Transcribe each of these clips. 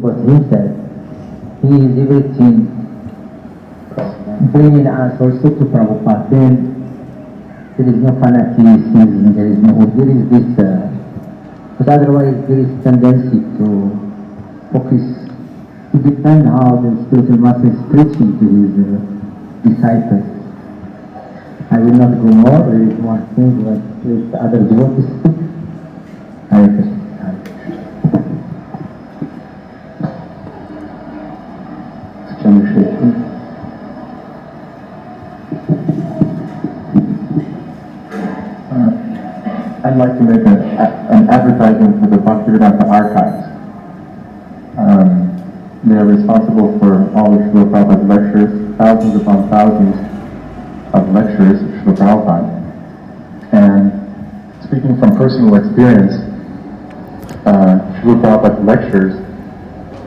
but himself. He is everything, bringing us also to Prabhupada. Then there is no fanaticism, there is this, but otherwise there is tendency to focus, to depend how the spiritual master is preaching to his disciples. I will not go more, there is one thing that with other devotees speak. Hare Krishna. I'd like to make an advertisement for the Bhaktivedanta Archives. They are responsible for all of Srila Prabhupada's lectures, thousands upon thousands of lectures of Srila Prabhupada. And speaking from personal experience, Srila Prabhupada's lectures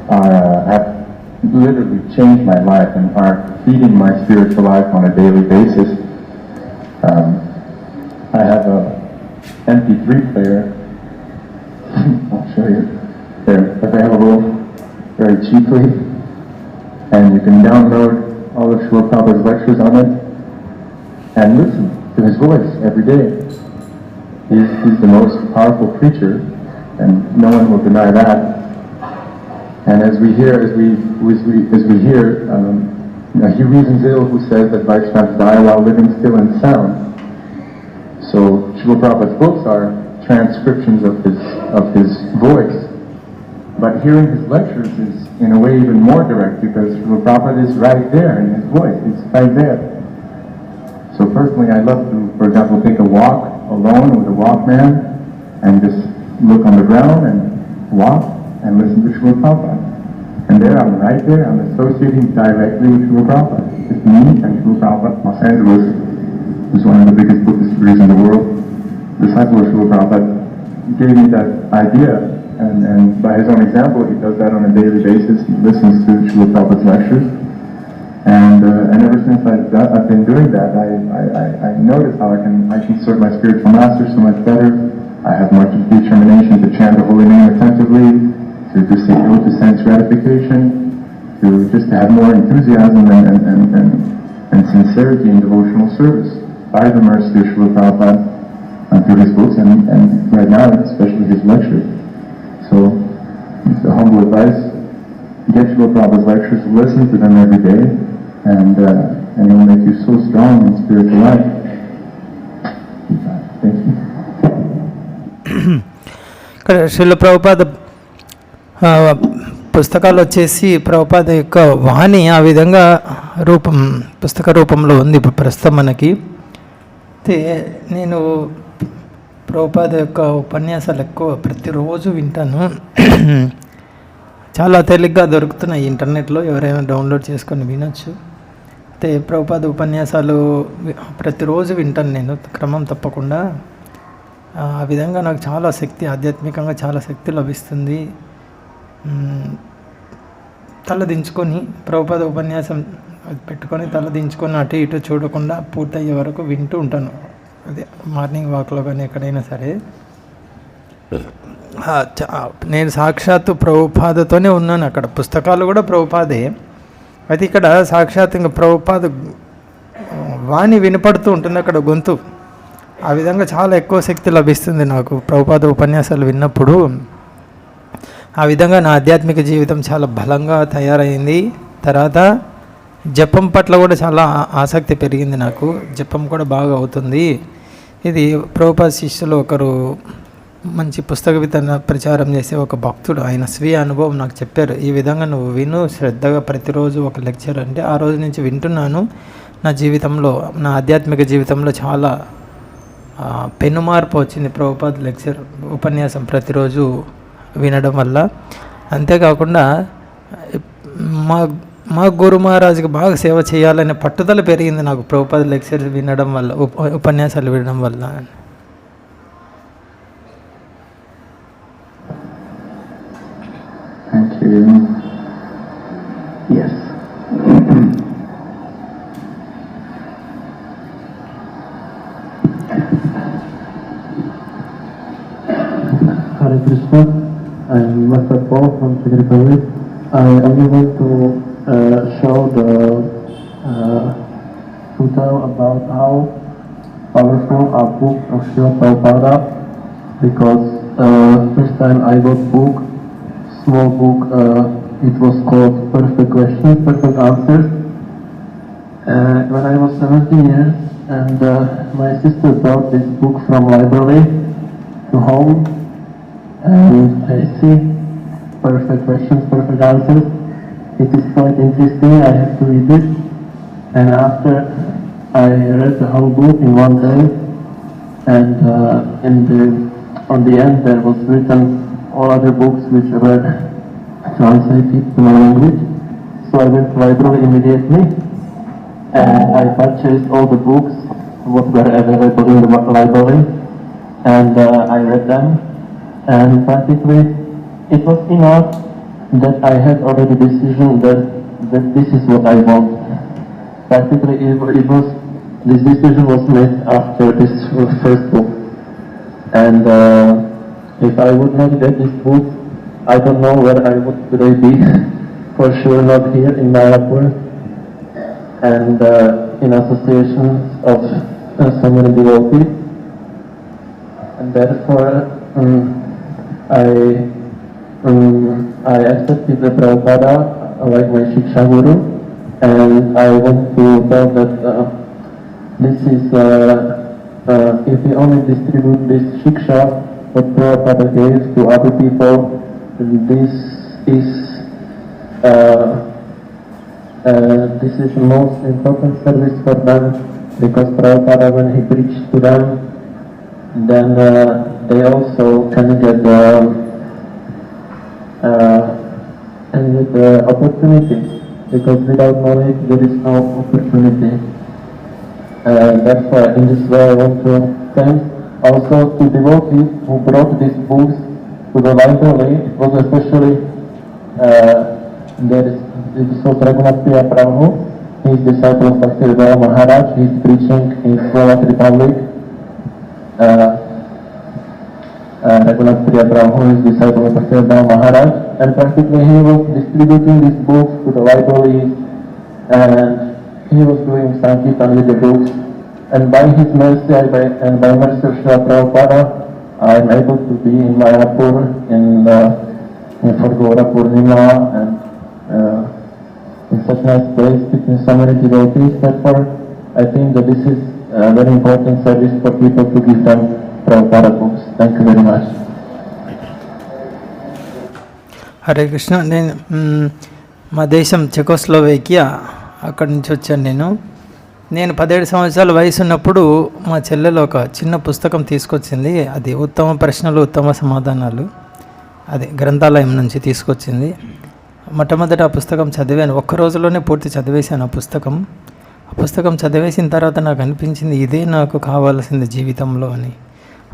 have literally changed my life and are feeding my spiritual life on a daily basis. I have a MP3 player. I'll show you. They're available very cheaply, and you can download all of Srila Prabhupada's lectures on it and listen to his voice every day. He's the most powerful preacher, and no one will deny that. And as we hear, he reasons ill who says that Vaishnavas die while living still and sound. So Srila Prabhupada's books are transcriptions of his voice. But hearing his lectures is in a way even more direct because Srila Prabhupada is right there in his voice. It's right there. So personally, I love to, for example, take a walk alone with a Walkman and just look on the ground and walk and listen to Srila Prabhupada. And there I'm right there, I'm associating directly with Srila Prabhupada. It's me and Srila Prabhupada, Los Angeles, who's one of the biggest Buddhist gurus in the world, disciple of Srila Prabhupada, gave me that idea, and by his own example, he does that on a daily basis. He listens to Srila Prabhupada's lectures, and ever since I've been doing that, I notice how I can serve my spiritual master so much better. I have much determination to chant the holy name attentively, to say no to sense gratification, to just have more enthusiasm and sincerity in devotional service. By the mercy of Srila Prabhupada through his books and right now especially his lectures. So it's a humble advice. Get Srila Prabhupada's lectures, listen to them every day, and it will make you so strong in spiritual life. Thank you. Srila Prabhupada పుస్తకాలు వచ్చేసి ప్రభుపాద యొక్క వాణి ఆ విధంగా పుస్తక రూపంలో ఉంది ప్రస్తుతం మనకి. అయితే నేను ప్రభుపాద యొక్క ఉపన్యాసాలు ఎక్కువ ప్రతిరోజు వింటాను. చాలా తేలిగ్గా దొరుకుతున్నాయి ఇంటర్నెట్లో, ఎవరైనా డౌన్లోడ్ చేసుకొని వినొచ్చు. అయితే ప్రభుపాద ఉపన్యాసాలు ప్రతిరోజు వింటాను నేను క్రమం తప్పకుండా. ఆ విధంగా నాకు చాలా శక్తి, ఆధ్యాత్మికంగా చాలా శక్తి లభిస్తుంది. తలదించుకొని ప్రభుపాద ఉపన్యాసం పెట్టుకొని తలదించుకొని అటు ఇటు చూడకుండా పూర్తయ్యే వరకు వింటూ ఉంటాను. అదే మార్నింగ్ వాక్లో కానీ ఎక్కడైనా సరే. నేను సాక్షాత్తు ప్రభుపాదతోనే ఉన్నాను అక్కడ. పుస్తకాలు కూడా ప్రభుపాదే. అయితే ఇక్కడ సాక్షాత్ ఇంకా ప్రభుపాద వాణి వినపడుతూ ఉంటుంది అక్కడ, గొంతు. ఆ విధంగా చాలా ఎక్కువ శక్తి లభిస్తుంది నాకు ప్రభుపాద ఉపన్యాసాలు విన్నప్పుడు. ఆ విధంగా నా ఆధ్యాత్మిక జీవితం చాలా బలంగా తయారైంది. తర్వాత జపం పట్ల కూడా చాలా ఆసక్తి పెరిగింది నాకు. జపం కూడా బాగా అవుతుంది. ఇది ప్రభుపాద శిష్యులు ఒకరు మంచి పుస్తక వితరణ ప్రచారం చేసే ఒక భక్తుడు, ఆయన స్వీయ అనుభవం నాకు చెప్పారు. ఈ విధంగా నువ్వు విను శ్రద్ధగా ప్రతిరోజు ఒక లెక్చర్ అంటే. ఆ రోజు నుంచి వింటున్నాను. నా జీవితంలో, నా ఆధ్యాత్మిక జీవితంలో చాలా పెనుమార్పు వచ్చింది ప్రభుపాద లెక్చర్ ఉపన్యాసం ప్రతిరోజు వినడం వల్ల. అంతేకాకుండా మా గురు మహారాజుకి బాగా సేవ చేయాలనే పట్టుదల పెరిగింది నాకు ప్రభుపాద లెక్చర్ వినడం వల్ల, ఉపన్యాసాలు వినడం వల్ల. Thank you. Yes. Hare Krishna. I am Master Paul from Czech Republic. I only want to show to tell about how powerful a book of Srila Prabhupada, because first time I got book, small book, it was called Perfect Questions, Perfect Answers. When I was 17 years, and my sister brought this book from library to home, and I see Perfect Questions, Perfect Answers. It is quite interesting, I have to read it. And after I read the whole book in one day, and on the end there was written all other books which were translated to my language. So I went to library immediately, and I purchased all the books what were available in the library, and I read them, and practically it was enough that I had already decision that this is what I want. Practically this decision was made after this first book, and if I would not get this book, I don't know where I would today be. For sure not here in Mayapur, and in association of so many devotees, and therefore I accepted the Prabhupada like my Shiksha Guru, and I want to tell that this is, if we only distribute this Shiksha what Prabhupada gave to other people, this is the most important service for them, because Prabhupada, when he preached to them, then they also can get the opportunity, because without knowledge there is no opportunity. Therefore, in this way I want to thank also to devotees who brought these books to the library. It was especially this was Raghunath Priya Prabhu. He is disciple of Bhaktivedanta Maharaj. He is preaching in Slovak Republic. Raghunath Priya Prabhu is disciple of Bhaktivedanta Maharaj, and practically he was distributing these books to the libraries, and he was doing Sankirtan with the books. And by his mercy and by mercy of Srila Prabhupada, I am able to be in Mayapur for Gaura Purnima, and in such nice place between so many devotees. Therefore, I think that this is a very important service for people to give them Prabhupada books. Thank you very much. Hare Krishna. నేను మా దేశం Czechoslovakia, అక్కడి నుంచి వచ్చాను. నేను 17 సంవత్సరాల వయసు ఉన్నప్పుడు మా చెల్లెలు ఒక చిన్న పుస్తకం తీసుకొచ్చింది. అది ఉత్తమ ప్రశ్నలు ఉత్తమ సమాధానాలు, అది గ్రంథాలయం నుంచి తీసుకొచ్చింది. మొట్టమొదట ఆ పుస్తకం చదివాను. ఒక్క రోజులోనే పూర్తి చదివేశాను ఆ పుస్తకం. ఆ పుస్తకం చదివేసిన తర్వాత నాకు అనిపించింది ఇదే నాకు కావాల్సింది జీవితంలో అని.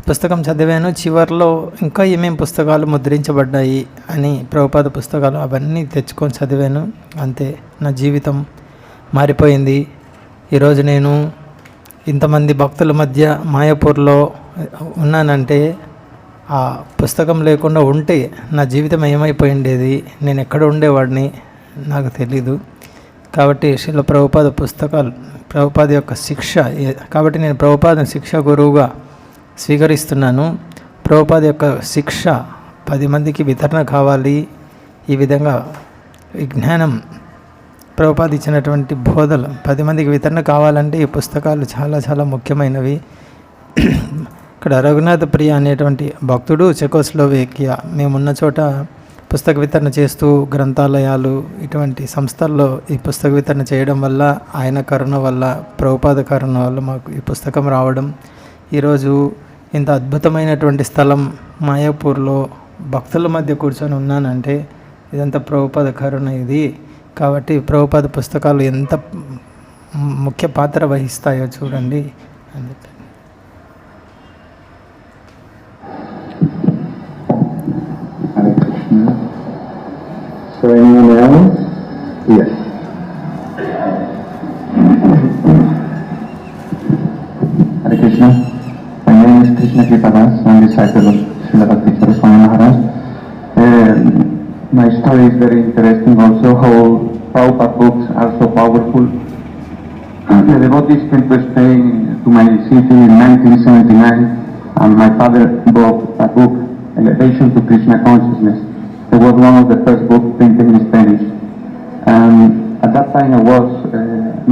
పుస్తకం చదివాను. చివరిలో ఇంకా ఏమేం పుస్తకాలు ముద్రించబడ్డాయి అని ప్రభుపాద పుస్తకాలు అవన్నీ తెచ్చుకొని చదివాను. అంతే, నా జీవితం మారిపోయింది. ఈరోజు నేను ఇంతమంది భక్తుల మధ్య మాయాపూర్లో ఉన్నానంటే ఆ పుస్తకం లేకుండా ఉంటే నా జీవితం ఏమైపోయి ఉండేది, నేను ఎక్కడ ఉండేవాడిని నాకు తెలీదు. కాబట్టి శ్రీల ప్రభుపాద పుస్తకాలు, ప్రభుపాద యొక్క శిక్ష, కాబట్టి నేను ప్రభుపాద శిక్ష గురువుగా స్వీకరిస్తున్నాను. ప్రభుపాద యొక్క శిక్ష 10 మందికి వితరణ కావాలి. ఈ విధంగా ఈ జ్ఞానం, ప్రభుపాద ఇచ్చినటువంటి బోధలు 10 మందికి వితరణ కావాలంటే ఈ పుస్తకాలు చాలా చాలా ముఖ్యమైనవి. ఇక్కడ రఘునాథ ప్రియ అనేటువంటి భక్తుడు చెకోస్లోవేకియా మేమున్న చోట పుస్తక వితరణ చేస్తూ గ్రంథాలయాలు ఇటువంటి సంస్థల్లో ఈ పుస్తక వితరణ చేయడం వల్ల, ఆయన కరుణ వల్ల, ప్రభుపాద కరుణ వల్ల మాకు ఈ పుస్తకం రావడం, ఈరోజు ఇంత అద్భుతమైనటువంటి స్థలం మాయాపూర్లో భక్తుల మధ్య కూర్చొని ఉన్నానంటే ఇదంతా ప్రభుపాద కరుణ ఇది. కాబట్టి ప్రభుపాద పుస్తకాలు ఎంత ముఖ్య పాత్ర వహిస్తాయో చూడండి. అందుకే So anyone else? Yes. Hare Krishna. My name is Krishna Kripadas. I am disciple of Srila Bhakti Swami Maharaj. my story is very interesting also, how Prabhupada books are so powerful. The devotees came to Spain to my city in 1979, and my father bought a book, Elevation to Krishna Consciousness. It was one of the first books printed in Spanish. At that time I was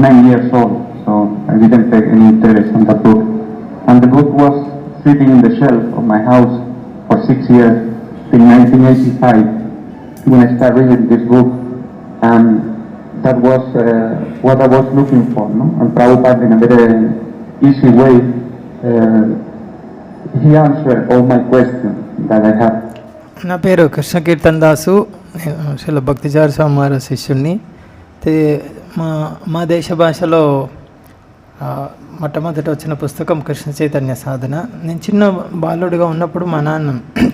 9 years old, so I didn't take any interest in that book. And the book was sitting in the shelf of my house for 6 years, till 1985, when I started reading this book. And that was what I was looking for, no? And Prabhupada, in a very easy way, he answered all my questions that I had. నా పేరు కృష్ణ కీర్తన్ దాసు, నేను శ్రీల భక్తిచార స్వామి వారి శిష్యుణ్ణి. మా దేశ భాషలో మొట్టమొదట వచ్చిన పుస్తకం కృష్ణ చైతన్య సాధన. నేను చిన్న బాలుడిగా ఉన్నప్పుడు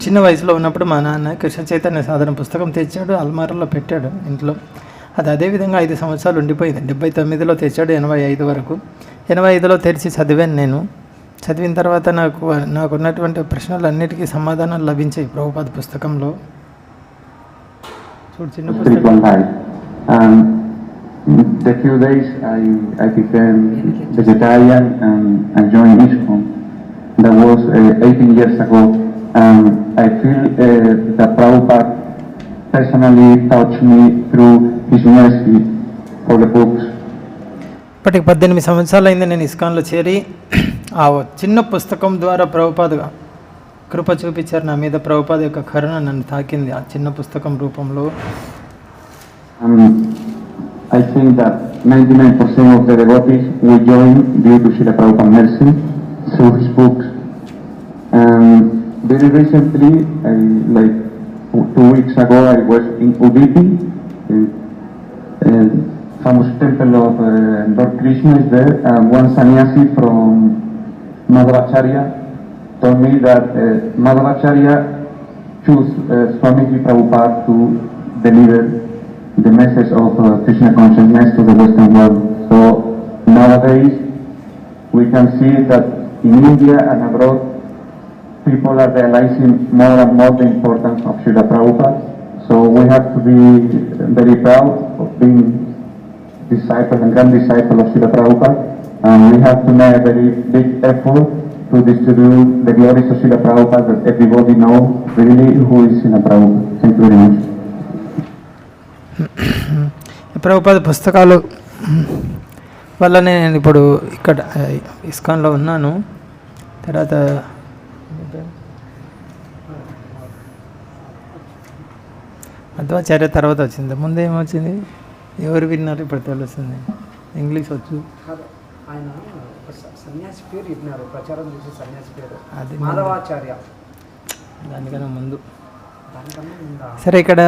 చిన్న వయసులో ఉన్నప్పుడు మా నాన్న కృష్ణ చైతన్య సాధన పుస్తకం తెచ్చాడు, అల్మారాలో పెట్టాడు ఇంట్లో. అది అదేవిధంగా 5 సంవత్సరాలు ఉండిపోయింది. 79లో తెచ్చాడు, 85 వరకు. 85లో తెరిచి చదివాను నేను. చదివిన తర్వాత నాకున్నటువంటి ప్రశ్నలన్నిటికీ సమాధానాలు లభించాయి ప్రభుపాద పుస్తకంలో. చూడు, చిన్న పుస్తకం. The few days I became vegetarian and joined ISKCON. That was 18 years ago. I feel that Prabhupada personally touched me through his mercy for the books. ఇప్పటికి 18 సంవత్సరాలు అయింది నేను ఇస్కాన్లో చేరి. ఆ చిన్న పుస్తకం ద్వారా ప్రభుపాద కృప చూపించారు నా మీద. ప్రభుపాద యొక్క కరుణ నన్ను తాకింది ఆ చిన్న పుస్తకం రూపంలో. I think that 99% of the devotees will join due to Srila Prabhupada's mercy through his books. Very recently, like 2 weeks ago, I was in Udupi, famous temple of Lord Krishna is there. One sannyasi from Madhvacharya told me that Madhvacharya chose Swamiji Prabhupada to deliver the message of Krishna consciousness to the Western world. So nowadays we can see that in India and abroad people are realizing more and more the importance of Srila Prabhupada. So we have to be very proud of being disciple and grand disciple of Srila Prabhupada, and we have to make a very big effort to distribute the glories of Srila Prabhupada, that everybody know really who is Srila Prabhupada. Thank you very much. Prabhupada పుస్తకాలు వల్లనే నేను ఇప్పుడు ఇక్కడ ఇస్కాన్లో ఉన్నాను. తర్వాత మధ్వాచార్య తర్వాత వచ్చింది. ముందు ఏమొచ్చింది, ఎవరు విన్నారు ఇప్పుడు తెలుస్తుంది. ఇంగ్లీష్ వచ్చు. ఆయన సన్యాసి పేరు చెప్పినారు, ప్రచారం చేసే సన్యాసి పేరు అది మాధవాచార్య. దానికన్నా ముందు. సరే, ఇక్కడ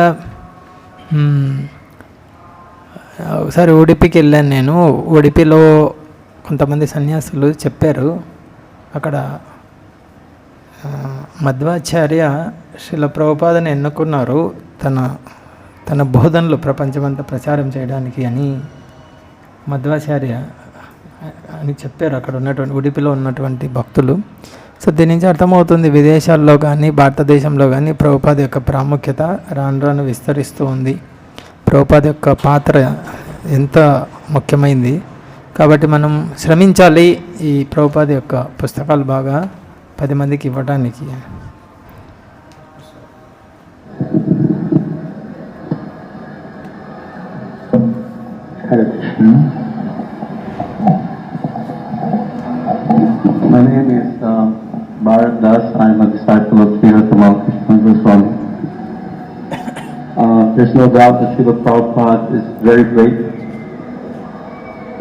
ఒకసారి ఉడిపికి వెళ్ళాను నేను. ఉడిపిలో కొంతమంది సన్యాసులు చెప్పారు, అక్కడ మధ్వాచార్య శ్రీల ప్రభుపాదని ఎన్నుకున్నారు తన బోధనలు ప్రపంచమంతా ప్రచారం చేయడానికి అని మధ్వాచార్య అని చెప్పారు అక్కడ ఉన్నటువంటి ఉడిపిలో ఉన్నటువంటి భక్తులు. సో దీని నుంచి అర్థమవుతుంది, విదేశాల్లో కానీ భారతదేశంలో కానీ ప్రభుపాద యొక్క ప్రాముఖ్యత రాను రాను విస్తరిస్తూ ఉంది. ప్రభుపాద యొక్క పాత్ర ఎంత ముఖ్యమైంది. కాబట్టి మనం శ్రమించాలి ఈ ప్రభుపాద యొక్క పుస్తకాలు బాగా 10 మందికి ఇవ్వడానికి. Hare Krishna. My name is Bharat Das. I am a disciple of Srila Tamal Krishna Goswami. There's no doubt that Srila Prabhupada is very great,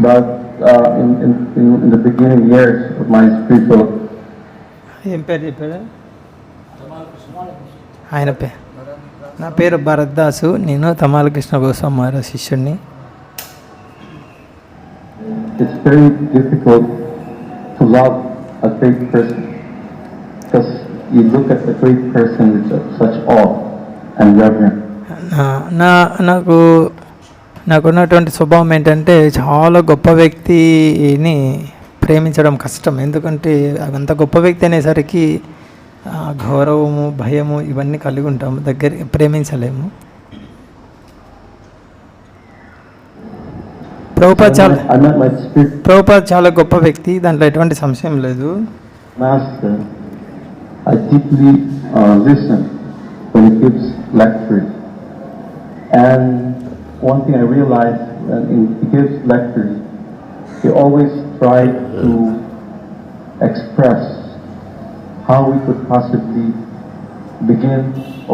but in the beginning years of my spiritual ఏం పేరు చెప్పారు ఆయన పేరు? నా పేరు భరత్ దాసు, నేను తమాల Krishna Goswami Maharaj శిష్యుడిని. It's very difficult to love a great person, because you look at a great person with such awe and reverence. నాకున్నటువంటి స్వభావం ఏంటంటే చాలా గొప్ప వ్యక్తిని ప్రేమించడం కష్టం. ఎందుకంటే అంత గొప్ప వ్యక్తి అనేసరికి గౌరవము, భయము ఇవన్నీ కలిగి ఉంటాము, ప్రేమించలేము. ప్రభుపాద్ చాలా I met my spirit Prabhupad చాలా గొప్ప వ్యక్తి, దాంట్లో ఎటువంటి సంశయం లేదు. master. I deeply listen when he gives lectures. And one thing I realized when he gives lectures, he always tries to express how we could possibly begin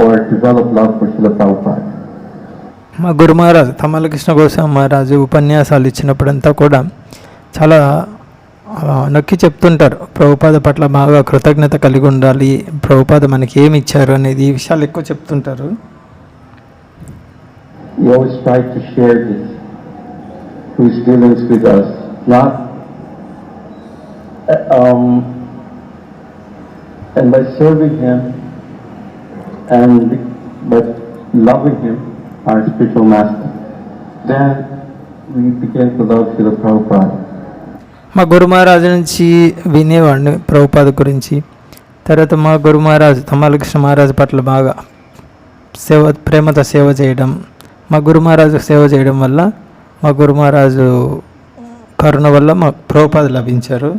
or develop love for Srila Prabhupada. మా గురు మహారాజు తమ్మలకృష్ణ గోస్వామి మహారాజు ఉపన్యాసాలు ఇచ్చినప్పుడంతా కూడా చాలా నొక్కి చెప్తుంటారు, ప్రభుపాద పట్ల బాగా కృతజ్ఞత కలిగి ఉండాలి, ప్రభుపాద మనకి ఏమి ఇచ్చారు అనేది ఈ విషయాలు ఎక్కువ చెప్తుంటారు. He always tried to share his dealings with us, not and by serving him and by loving him, our spiritual master, then we began to love Srila Prabhupada. మా గురు మహారాజు నుంచి వినేవాడిని ప్రభుపాద గురించి. తర్వాత మా గురు మహారాజు తమ్మలకృష్ణ మహారాజు పట్ల బాగా ప్రేమతో సేవ చేయడం, మా గురు మహారాజు సేవ చేయడం వల్ల, మా గురు మహారాజు కరుణ వల్ల మా Prabhupada లభించారు.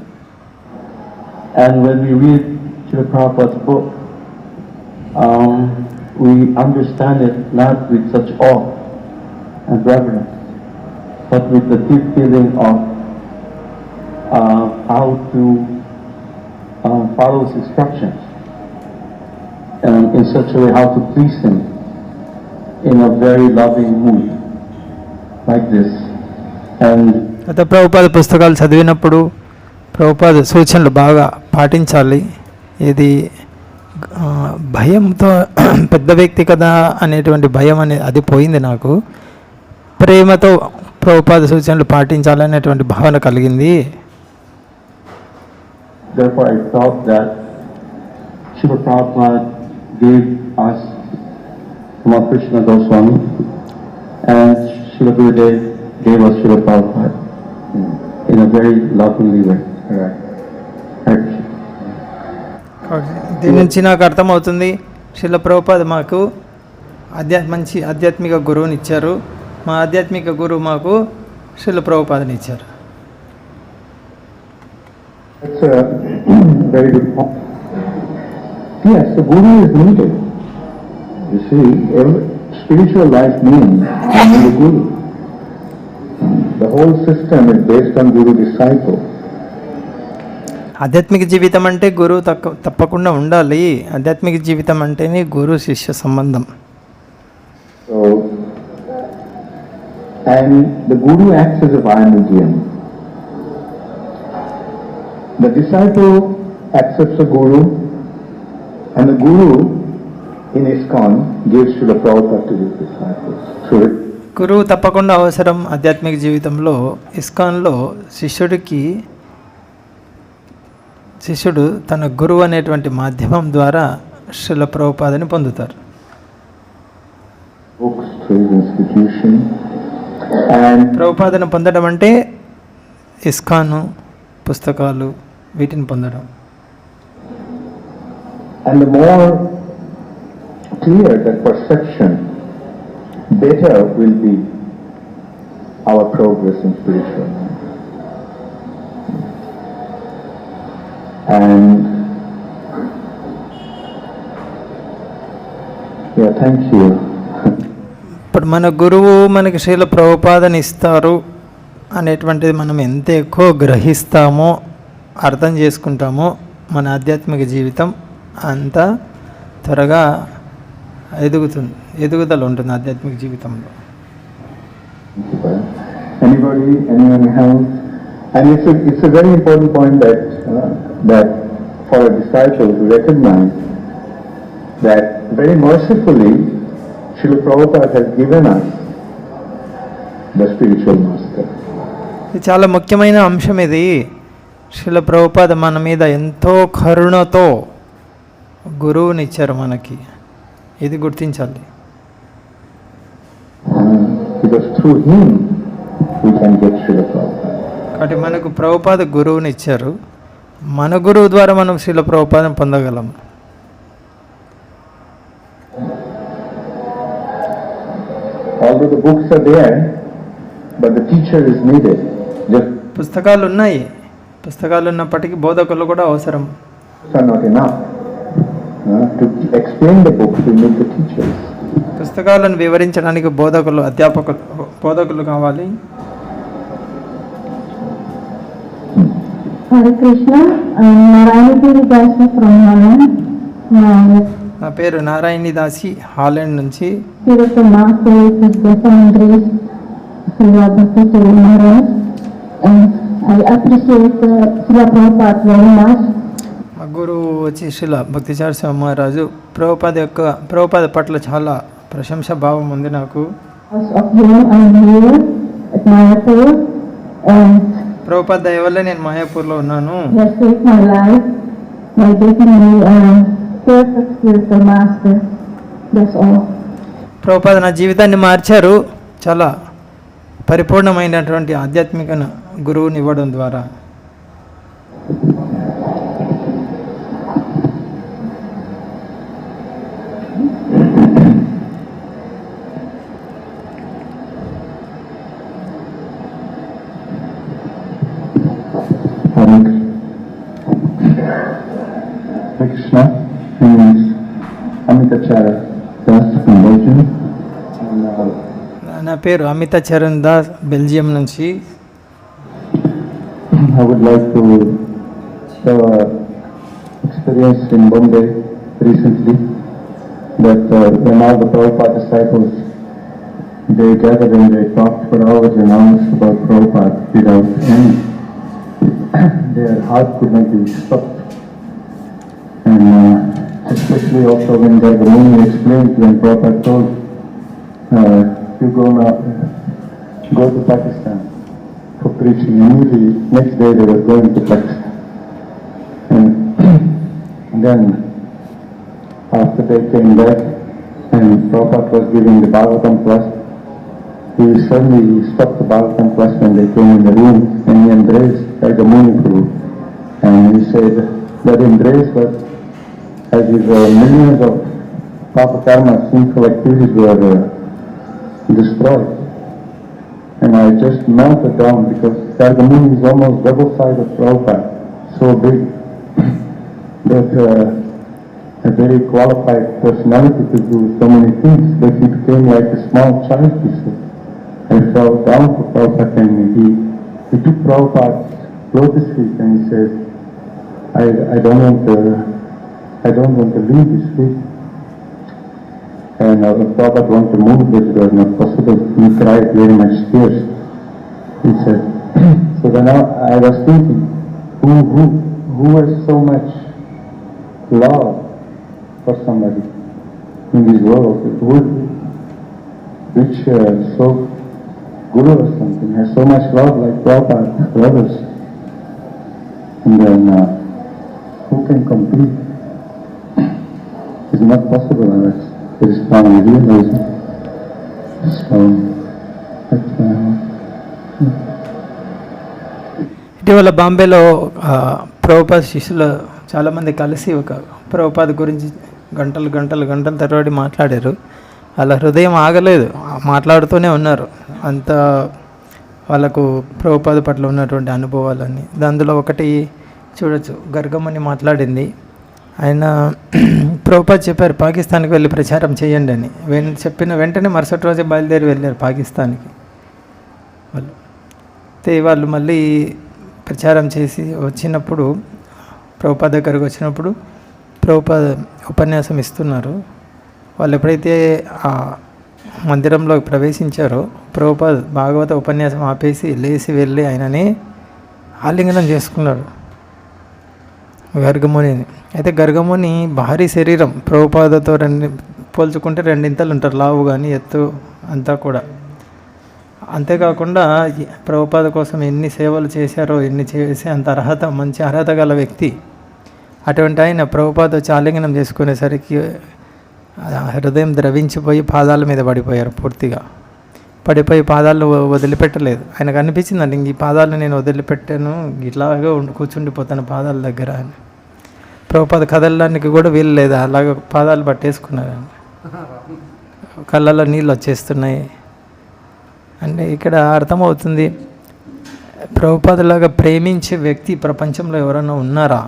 And when we read Srila Prabhupada's book, we understand it not with such awe and reverence, but with the deep feeling of how to follow his instructions, and in such a way how to please him in a very loving mood, like this. And అయితే ప్రభుపాద పుస్తకాలు చదివినప్పుడు ప్రభుపాద సూచనలు బాగా పాటించాలి. ఇది భయంతో పెద్ద వ్యక్తి కదా అనేటువంటి భయం అనేది అది పోయింది నాకు. ప్రేమతో ప్రభుపాద సూచనలు పాటించాలనేటువంటి భావన కలిగింది. therefore I felt that Srila Prabhupada gave us Tamal Krishna Goswami, and Srila Gurudev gave us Srila Prabhupada in a very lovely way. దీని నుంచి నాకు అర్థమవుతుంది, శ్రీల ప్రభుపాద మాకు మంచి ఆధ్యాత్మిక గురువుని ఇచ్చారు. మా ఆధ్యాత్మిక గురువు మాకు శ్రీల ప్రభుపాదని ఇచ్చారు. That's a very good point. Yes, the Guru is needed. You see, spiritual life means the Guru. The whole system is based on Guru-disciple. ఆధ్యాత్మిక జీవితం అంటే గురువు తప్పకుండా ఉండాలి. ఆధ్యాత్మిక జీవితం అంటేనే గురు శిష్య సంబంధం. So, and the Guru acts as a via medium. The disciple accepts the Guru, and the Guru in ISKCON gives to the Prabhupada to his disciples. So, గురువు తప్పకుండా అవసరం ఆధ్యాత్మిక జీవితంలో. ఇస్కాన్లో శిష్యుడు తన గురువు అనేటువంటి మాధ్యమం ద్వారా శ్రీల ప్రభుపాదని పొందుతారు. books to his institution, and ప్రభుపాదన పొందడం అంటే ఇస్కాను పుస్తకాలు వీటిని పొందడం. And the more clear that perception, better will be our progress in spiritual life. And yeah, thank you. ఇప్పుడు మన గురువు మనకి శ్రీల ప్రభుపాదని ఇస్తారు అనేటువంటిది మనం ఎంత ఎక్కువ గ్రహిస్తామో అర్థం చేసుకుంటామో మన ఆధ్యాత్మిక జీవితం అంత త్వరగా ఎదుగుదల ఉంటుంది ఆధ్యాత్మిక జీవితంలో. Anyone else? And it's a very important point that for a disciple to recognize that very mercifully Srila Prabhupada has given us the spiritual master. ఇది చాలా ముఖ్యమైన అంశం. ఇది శ్రీల ప్రభుపాద మన మీద ఎంతో కరుణతో గురువునిచ్చారు మనకి, ఇది గుర్తించాలి. Because through him we can get Srila Prabhupada. కాబట్టి మనకు ప్రభుపాద గురువునిచ్చారు, మన గురువు ద్వారా మనం శ్రీల ప్రభుపాదం పొందగలం. Although the books are there, but the teacher is needed. Just పుస్తకాలు ఉన్నాయి, పుస్తకాలు ఉన్నప్పటికీ బోధకులు కూడా అవసరం. are not enough to explain the book. We need the teachers. పుస్తకాలను వివరించడానికి బోధకులు కావాలి. Hare Krishna, Narayani Dasi from Holland. నా పేరు నారాయణి దాసి, హాలండ్ నుంచి. Here is the master, Professor Andres Srila Bhakti Charan Maharaj, and I appreciate Srila Prabhupada very much. మా గురువు వచ్చి శ్రీల భక్తిచార స్వామి మహారాజు. ప్రభుపాద పట్ల చాలా ప్రశంస భావం ఉంది నాకు. Because of him, I am here at Mayapur, and Prabhupada దయ వల్ల నేను మాయాపూర్లో ఉన్నాను. he has saved my life by getting me a perfect spiritual master. That's all. Prabhupada నా జీవితాన్ని మార్చారు, చాలా పరిపూర్ణమైనటువంటి ఆధ్యాత్మిక గురువుని ఇవ్వడం ద్వారా. Hare Krishna, my name is Amitacharya Das from Belgium. నా పేరు అమిత చరణ్ దాస్, బెల్జియం నుంచి. I would like to share an experience in Bombay recently that when all the Prabhupada disciples, they gathered and they talked for hours and hours about Prabhupada without end. Their heart could not be stopped. And especially also when Gargamuni explained when Prabhupada told, you're gonna go to Pakistan for preaching. Immediately, next day they were going to Pakistan. And then, after they came back, and Prabhupada was giving the Bhagavatam class, he suddenly stopped the Bhagavatam class when they came in the room, and he embraced Gargamuni Guru. And he said that embrace was as if millions of Papa Karma sinful activities were destroyed. And I just melted down because Gargamuni is almost double size of Prabhupada, so big that a very qualified personality to do so many things, but he became like a small child, he said. I fell down for Prabhupada and he took Prabhupada's lotus feet and he said, I don't want to leave this feet. And Prabhupada wanted to move, but it was not possible. He cried very much tears. He said, so then I was thinking, who has so much love for somebody in this world? Which so guru or something has so much love like Prabhupada for others? And then who can compete? It's not possible unless there is strong realization. So, that's ఇటీవల బాంబేలో ప్రభుపాద శిష్యులు చాలామంది కలిసి ఒక ప్రభుపాద గురించి గంటల తరబడి మాట్లాడారు. వాళ్ళ హృదయం ఆగలేదు, మాట్లాడుతూనే ఉన్నారు. అంత వాళ్ళకు ప్రభుపాద పట్ల ఉన్నటువంటి అనుభవాలన్నీ. అందులో ఒకటి చూడొచ్చు, గర్గమని మాట్లాడింది. ఆయన ప్రభుపాద చెప్పారు పాకిస్తాన్కి వెళ్ళి ప్రచారం చేయండి అని. చెప్పిన వెంటనే మరుసటి రోజే బయలుదేరి వెళ్ళారు పాకిస్తాన్కి. వాళ్ళు మళ్ళీ ప్రచారం చేసి వచ్చినప్పుడు, ప్రభుపాద దగ్గరికి వచ్చినప్పుడు ప్రభుపాద ఉపన్యాసం ఇస్తున్నారు. వాళ్ళు ఎప్పుడైతే ఆ మందిరంలో ప్రవేశించారో ప్రభుపాద భాగవత ఉపన్యాసం ఆపేసి లేచి వెళ్ళి ఆయనని ఆలింగనం చేసుకున్నాడు, గర్గమునిని. అయితే గర్గముని భారీ శరీరం, ప్రభుపాదతో పోల్చుకుంటే రెండింతలు ఉంటారు, లావు కానీ ఎత్తు అంతా కూడా. అంతేకాకుండా ప్రభుపాద కోసం ఎన్ని సేవలు చేశారో, ఎన్ని చేసే అంత అర్హత, మంచి అర్హత గల వ్యక్తి. అటువంటి ఆయన ప్రభుపాద ఆలింగనం చేసుకునేసరికి హృదయం ద్రవించిపోయి పాదాల మీద పడిపోయారు. పూర్తిగా పడిపోయి పాదాలు వదిలిపెట్టలేదు. ఆయనకు అనిపించిందండి, ఇంక ఈ పాదాలు నేను వదిలిపెట్టాను, ఇట్లాగే కూర్చుండిపోతాను పాదాల దగ్గర అని. ప్రభుపాద కదలడానికి కూడా వీలు లేదు, అలాగే పాదాలు పట్టేసుకున్నారు. కళ్ళల్లో నీళ్ళు వచ్చేస్తున్నాయి. అంటే ఇక్కడ అర్థమవుతుంది, ప్రభుపాదలాగా ప్రేమించే వ్యక్తి ప్రపంచంలో ఎవరైనా ఉన్నారా?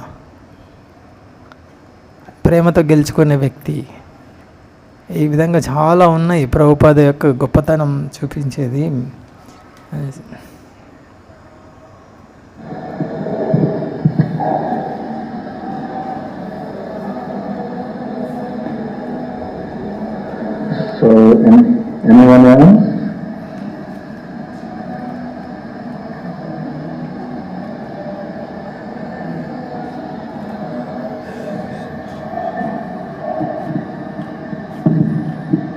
ప్రేమతో గెలుచుకునే వ్యక్తి. ఈ విధంగా చాలా ఉన్నాయి ప్రభుపాద యొక్క గొప్పతనం చూపించేది. So, anyone else?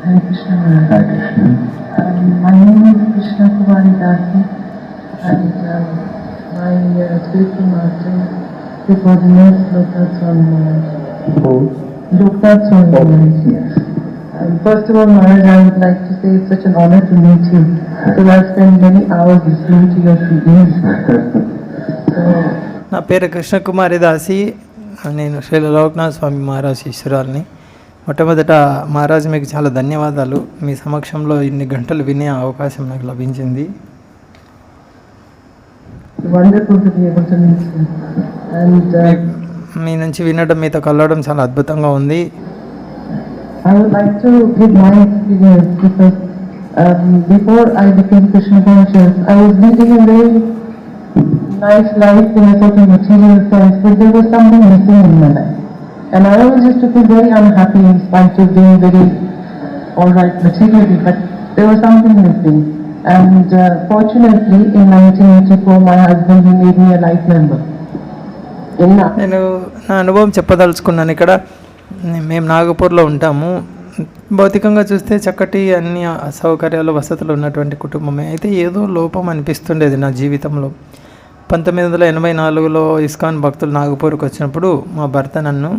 Hare Krishna. Hare Krishna. My name is Krishna Kumari Dasi, and my spiritual master is Ordinary Loknath Swami Maharaj. Oh, Loknath Swami Maharaj. yes. First of all, Maharaj, I would like to say it's such an honor to meet you, because I've spent many hours listening to your CDs. So, నా పేరు కృష్ణకుమారి దాసి. నేను శ్రీ లోక్నాథ్ స్వామి మహారాజ్ శిష్యురాల్ని. మొట్టమొదట మహారాజ్ మీకు చాలా ధన్యవాదాలు. మీ సమక్షంలో ఇన్ని గంటలు వినే అవకాశం నాకు లభించింది. wonderful to be able to meet you. And మీ నుంచి వినడం, మీతో కలవడం చాలా అద్భుతంగా ఉంది. I would like to give my experience, because before I became Krishna conscious, I was leading a very nice life in a sort of material sense, but there was something missing in my life. And I always used to feel very unhappy in spite of being very alright materially, but there was something missing. And fortunately, in 1984, my husband, he made me a life member. నేను నా అనుభవం చెప్పదలుచుకున్నాను. ఇక్కడ మేము నాగపూర్లో ఉంటాము. భౌతికంగా చూస్తే చక్కటి అన్ని సౌకర్యాలు, వసతులు ఉన్నటువంటి కుటుంబమే. అయితే ఏదో లోపం అనిపిస్తుండేది నా జీవితంలో. 1984లో ఇస్కాన్ భక్తులు నాగపూర్కి వచ్చినప్పుడు మా భర్త నన్ను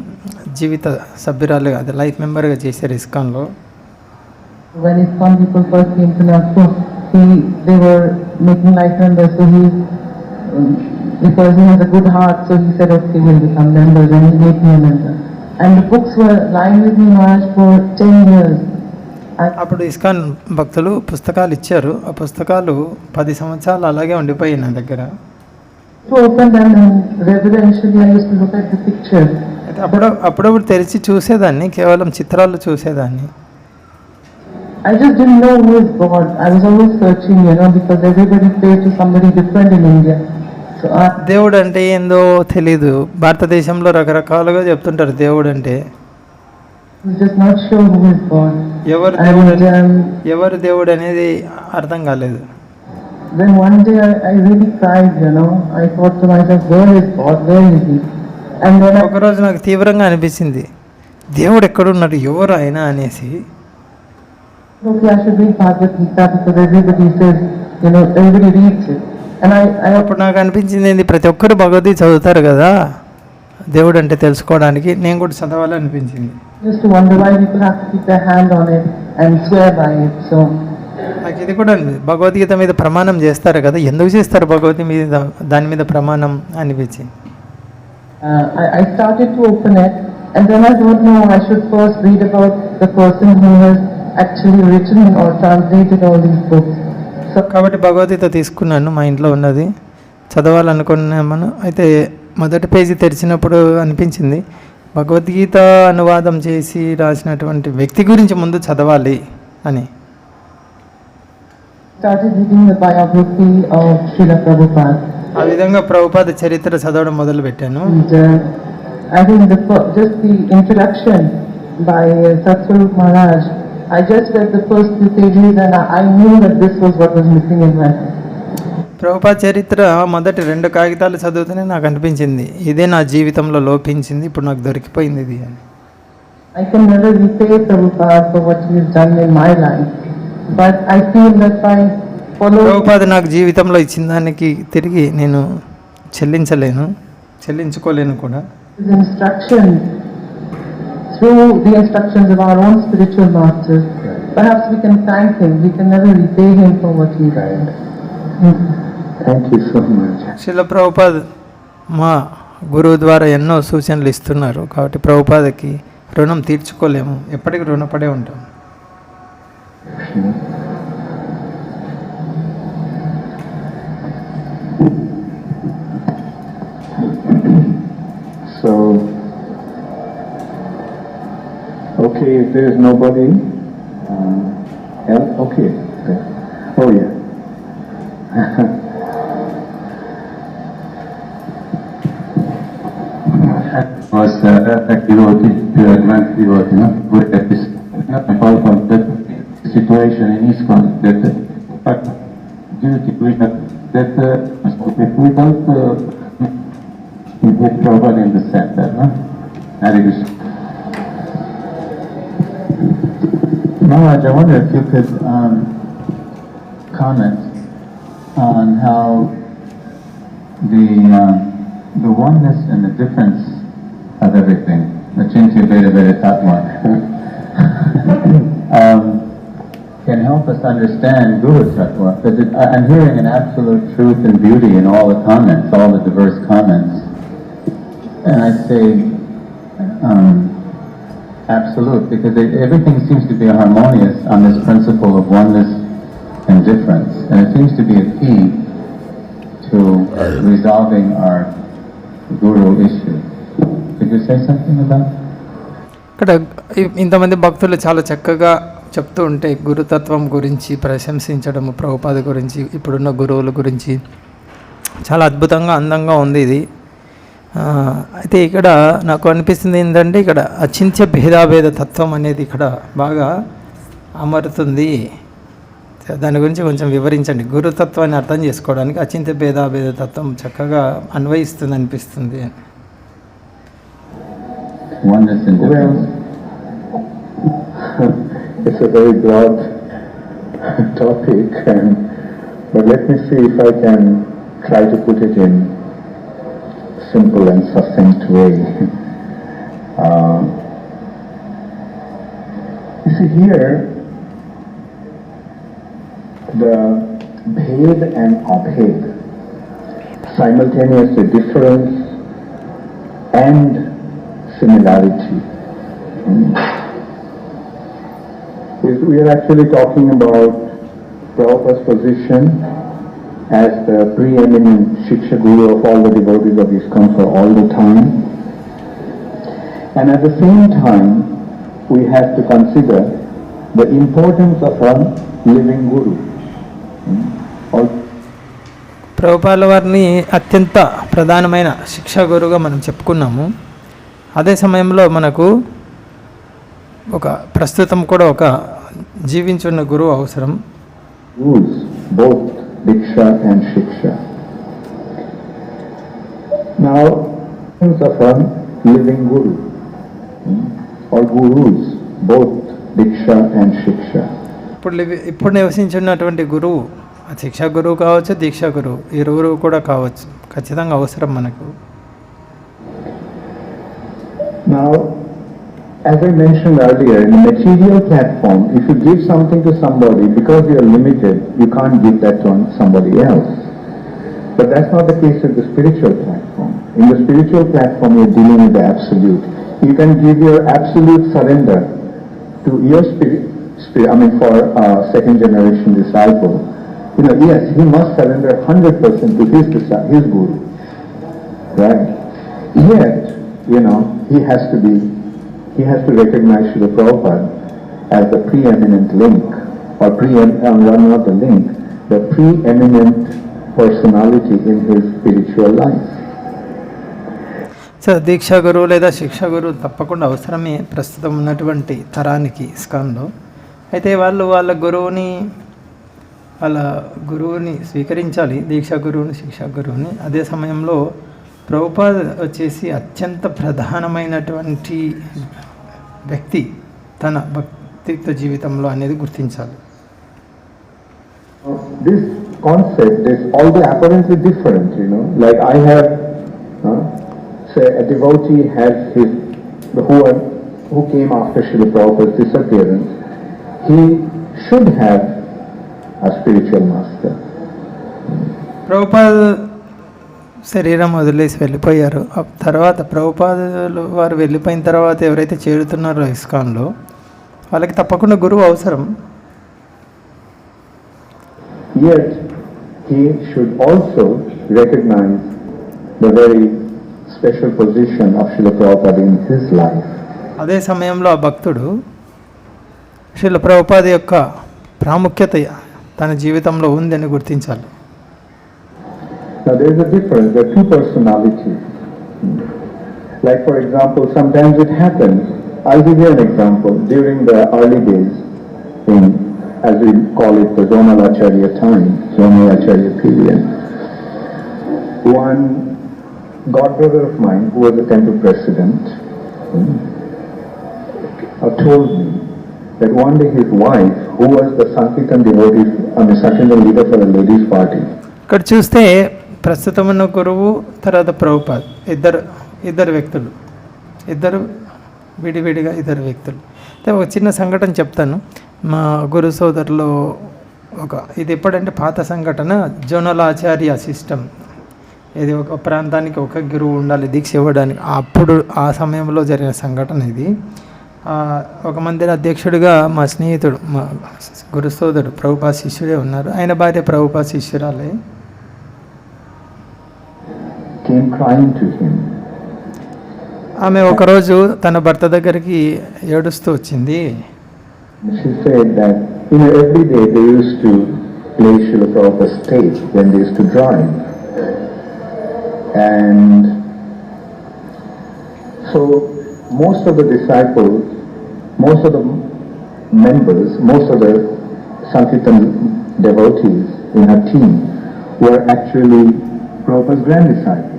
జీవిత సభ్యురాలుగా, అది లైఫ్ మెంబర్గా చేశారు ఇస్కాన్లో. When ISKCON people first came to Nagpur, they were making life members, so because he has a good heart, so he said, okay, we'll become members, and he made me a member. And the books were lying with me, Maharaj, for 10 years. అప్పుడు ISKCON భక్తులు పుస్తకాలు ఇచ్చారు. ఆ పుస్తకాలు 10 సంవత్సరాలు అలాగే ఉండిపోయాయి నా దగ్గర. To open them, and reverentially I used to look at the pictures. అయితే అప్పుడప్పుడు తెరిచి చూసేదాన్ని, కేవలం చిత్రాలు చూసేదాన్ని. I just didn't know who is God. I was always searching, because everybody prays to somebody different in India. So దేవుడు అంటే ఏందో తెలీదు. భారతదేశంలో రకరకాలుగా చెప్తుంటారు దేవుడు అంటే. I was just not sure who is God. ఎవరు దేవుడు అనేది అర్థం కాలేదు. Then one day I really cried, I thought to myself, where is God? Where is he? And then ఒకరోజు నాకు తీవ్రంగా అనిపించింది, దేవుడు ఎక్కడున్నాడు, ఎవరు ఆయన అనేసి. okay, I should read Bhagavad Gita, because everybody says, everybody reads it. And అప్పుడు నాకు అనిపించింది, ఏంది ప్రతి ఒక్కరు భగవద్గీత చదువుతారు కదా దేవుడు అంటే తెలుసుకోవడానికి, నేను కూడా చదవాలనిపించింది. used to wonder why people have to keep their hand on it and swear by it. So నాకు ఇది కూడా భగవద్గీత మీద ప్రమాణం చేస్తారు కదా, ఎందుకు చేస్తారు భగవద్గీత మీద, దాని మీద ప్రమాణం అనిపించింది. I started to open it, and then I thought, no, I should first read about the person who has actually written or translated all these books. So కాబట్టి భగవద్గీత తీసుకున్నాను, మా ఇంట్లో ఉన్నది, చదవాలనుకున్నాను. అయితే మొదటి పేజీ తెరిచినప్పుడు అనిపించింది, భగవద్గీత అనువాదం చేసి రాసినటువంటి వ్యక్తి గురించి ముందు చదవాలి అని. started reading the biography of Srila Prabhupada. ఆ విధంగా ప్రభుపాద చరిత్ర చదవడం మొదలు పెట్టాను. And I think just the introduction by Satsvarup Maharaj, I just read the first few pages, and I knew that this was what was missing in my life. Prabhupada చరిత్ర మొదటి 2 కాగితాలు చదువుతూనే నాకు అనిపించింది, ఇదే నా జీవితంలో లోపించింది, ఇప్పుడు నాకు దొరికిపోయింది ఇది అని. I can never repay Prabhupada for what he has done in my life, but I feel that by following Prabhupada నాకు జీవితంలో ఇచ్చిన దానికి తిరిగి నేను చెల్లించుకోలేను కూడా. his instructions, through the instructions of our own spiritual masters, perhaps we can thank him. We can never repay him for what he did. Thank you so much. శిల ప్రభుపాద మా గురువు ద్వారా ఎన్నో సూచనలు ఇస్తున్నారు, కాబట్టి ప్రభుపాదకి రుణం తీర్చుకోలేము, ఎప్పటికీ రుణపడే ఉంటాం. Okay, if there is nobody else, okay. Oh yeah. Was a devotee, grand devotee, no? With this part of that situation in ISKCON, that duty we have that without with Prabhupada in the center, no? Hare Krishna. Maharaj, I wonder if you could comment on how the oneness and the difference of everything, Achintya Veda Vedatatma, can help us understand Guru Tattva. Because I'm hearing an absolute truth and beauty in all the comments, all the diverse comments. And I say absolute, because everything seems to be harmonious on this principle of oneness and difference. And it seems to be a key to resolving our Guru issue. Could you say something about it? ఇక్కడ ఇంతమంది భక్తులు చాలా చక్కగా చెప్తూ ఉంటే గురుతత్వం గురించి ప్రశంసించడము, ప్రభుపాద గురించి, ఇప్పుడున్న గురువుల గురించి చాలా అద్భుతంగా అందంగా ఉంది ఇది. అయితే ఇక్కడ నాకు అనిపిస్తుంది ఏంటంటే ఇక్కడ అచింత్య భేదాభేద తత్వం అనేది ఇక్కడ బాగా అమరుతుంది. దాని గురించి కొంచెం వివరించండి. గురుతత్వాన్ని అర్థం చేసుకోవడానికి అచింత్య భేదాభేద తత్వం చక్కగా అన్వయిస్తుంది అనిపిస్తుంది. Oneness and difference. It's a very broad topic, but let me see if I can try to put it in simple and succinct way. You see here, the bhed and abhed, simultaneously difference and similarity. We are actually talking about Prabhupada's position as the preeminent Shiksha Guru of all the devotees of ISKCON for all the time. And at the same time, we have to consider the importance of a living Guru. ప్రభుపాల వారిని అత్యంత ప్రధానమైన శిక్షా గురువుగా మనం చెప్పుకున్నాము. అదే సమయంలో మనకు ఒక ప్రస్తుతం కూడా ఒక జీవించున్న గురువు అవసరం. Gurus, both Diksha and Shiksha. Now, of a living Guru, or Gurus, both Diksha and Shiksha. ఇప్పుడు నివసించున్నటువంటి గురువు, శిక్షా గురువు కావచ్చు, దీక్షా గురువు, ఇరువురు కూడా కావచ్చు, ఖచ్చితంగా అవసరం మనకు. Now, as I mentioned earlier, in the material platform, if you give something to somebody, because you are limited, you can't give that to somebody else. But that's not the case with the spiritual platform. In the spiritual platform, you're dealing with the absolute. You can give your absolute surrender to your for second generation disciple. Yes, he must surrender 100% to his guru, right? Yet, he has to recognize Srila Prabhupada as the preeminent link, or not the link, the preeminent personality in his spiritual life. So దీక్షా గురువు లేదా శిక్షా గురువు తప్పకుండా అవసరమే ప్రస్తుతం ఉన్నటువంటి తరానికి ఇస్కాన్లో. అయితే వాళ్ళు వాళ్ళ గురువుని స్వీకరించాలి, దీక్షా గురువుని, శిక్షా గురువుని. అదే సమయంలో ప్రభుపాద వచ్చేసి అత్యంత ప్రధానమైనటువంటి వ్యక్తి తన భక్తిత్వ జీవితంలో అనేది గుర్తించాలి. This concept is although apparently different, like I have, say a devotee has who came after Srila Prabhupada's disappearance, he should have a spiritual master. Prabhupada శరీరం వదిలేసి వెళ్ళిపోయారు. తర్వాత ప్రభుపాదులు వారు వెళ్ళిపోయిన తర్వాత ఎవరైతే చేరుతున్నారో ఇస్కాన్లో వాళ్ళకి తప్పకుండా గురువు అవసరం. Yet he should also recognize the very special position of Srila Prabhupada in his life. అదే సమయంలో ఆ భక్తుడు శ్రీల ప్రభుపాద యొక్క ప్రాముఖ్యత తన జీవితంలో ఉందని గుర్తించాలి. Now there is a difference. There are two personalities. Like for example, sometimes it happens. I'll give you an example. During the early days, as we call it, the Zonalacharya time, Zonalacharya period, one godbrother of mine, who was a temple president, told me that one day his wife, who was the Sankirtan devotee, Sankirtan leader for the ladies' party, ఇక్కడ చూస్తే ప్రస్తుతం ఉన్న గురువు తర్వాత ప్రభుపాద్ ఇద్దరు వ్యక్తులు, విడివిడిగా ఇద్దరు వ్యక్తులు. అయితే ఒక చిన్న సంఘటన చెప్తాను. మా గురు సోదరులో ఇది ఎప్పుడంటే పాత సంఘటన, జోనల్ ఆచార్య సిస్టమ్. ఇది ఒక ప్రాంతానికి ఒక గురువు ఉండాలి దీక్ష ఇవ్వడానికి. అప్పుడు ఆ సమయంలో జరిగిన సంఘటన ఇది. ఒక మందిర అధ్యక్షుడిగా మా స్నేహితుడు, మా గురు సోదరుడు ప్రభుపాద శిష్యుడే ఉన్నారు. ఆయన భార్య Prabhupada శిష్యురాలే. came crying to him. ఆమె ఒకరోజు తన భర్త దగ్గరికి ఏడుస్తూ వచ్చింది. She said that, every day they used to play Srila Prabhupada's stage when they used to drive. And so most of the disciples, most of the members, most of the Sankirtan devotees in her team were actually Prabhupada's grand disciples.